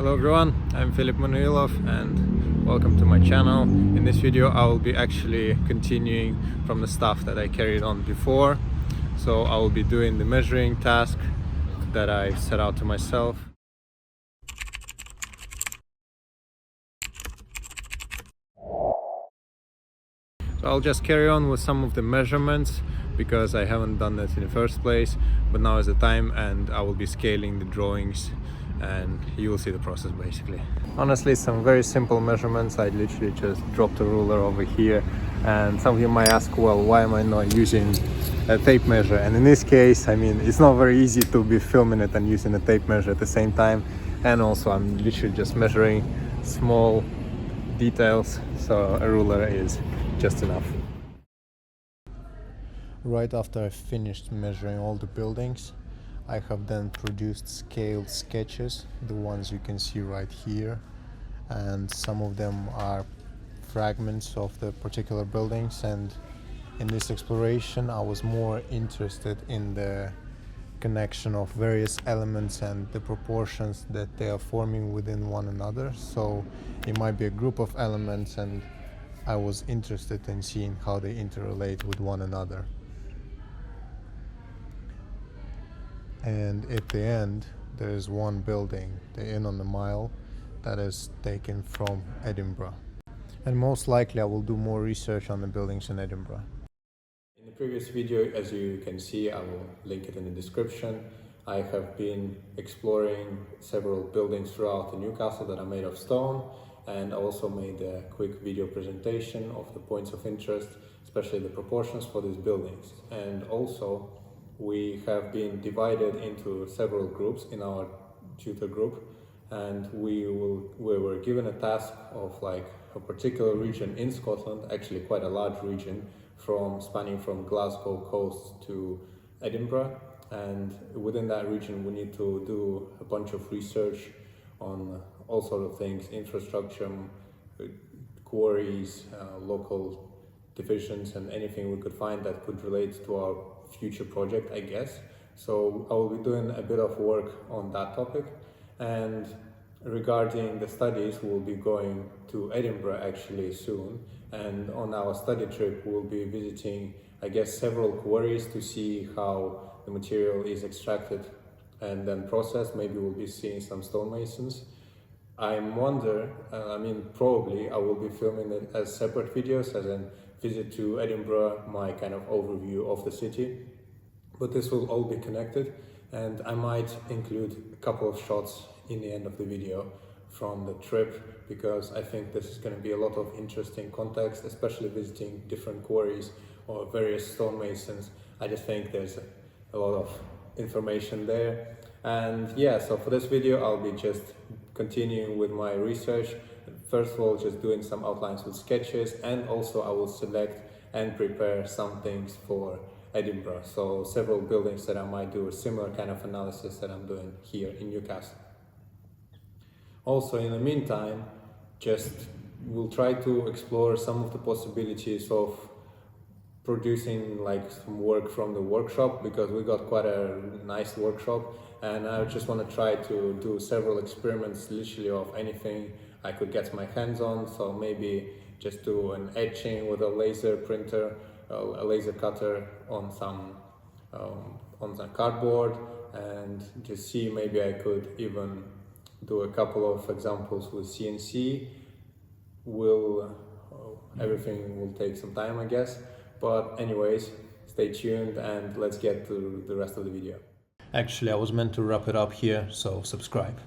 Hello everyone, I'm Filip Manuilov and welcome to my channel. In this video I will be actually continuing from the stuff that I carried on before. So I will be doing the measuring task that I set out to myself. So I'll just carry on with some of the measurements because I haven't done that in the first place, but now is the time and I will be scaling the drawings and you will see the process basically. Honestly, some very simple measurements. I literally just dropped a ruler over here, and some of you might ask, well, why am I not using a tape measure? And in this case, I mean, it's not very easy to be filming it and using a tape measure at the same time, and also I'm literally just measuring small details, so a ruler is just enough. Right after I finished measuring all the buildings, I have then produced scaled sketches, the ones you can see right here, and some of them are fragments of the particular buildings. And in this exploration I was more interested in the connection of various elements and the proportions that they are forming within one another. So it might be a group of elements and I was interested in seeing how they interrelate with one another. And at the end there is one building, the Inn on the Mile, that is taken from Edinburgh. And most likely I will do more research on the buildings in Edinburgh. In the previous video, as you can see, I will link it in the description, I have been exploring several buildings throughout the Newcastle that are made of stone, and also made a quick video presentation of the points of interest, especially the proportions for these buildings. And also we have been divided into several groups in our tutor group, and we were given a task of like a particular region in Scotland, actually quite a large region, spanning from Glasgow coast to Edinburgh. And within that region we need to do a bunch of research on all sorts of things: infrastructure, quarries, local divisions, and anything we could find that could relate to our future project, I guess. So I will be doing a bit of work on that topic. And regarding the studies, we'll be going to Edinburgh actually soon, and on our study trip we'll be visiting, I guess, several quarries to see how the material is extracted and then processed. Maybe we'll be seeing some stonemasons. I wonder, probably I will be filming it as separate videos, as a visit to Edinburgh, my kind of overview of the city, but this will all be connected, and I might include a couple of shots in the end of the video from the trip, because I think this is going to be a lot of interesting context, especially visiting different quarries or various stonemasons. I just think there's a lot of information there. And yeah, so for this video I'll be just continuing with my research. First of all, just doing some outlines with sketches, and also I will select and prepare some things for Edinburgh. So several buildings that I might do a similar kind of analysis that I'm doing here in Newcastle. Also, in the meantime, we'll try to explore some of the possibilities of producing like some work from the workshop, because we got quite a nice workshop, and I just want to try to do several experiments literally of anything I could get my hands on. So maybe just do an etching with a laser printer, a laser cutter on some cardboard, and just see, maybe I could even do a couple of examples with CNC. Everything will take some time, I guess, but anyways, stay tuned and let's get to the rest of the video. Actually, I was meant to wrap it up here, so subscribe.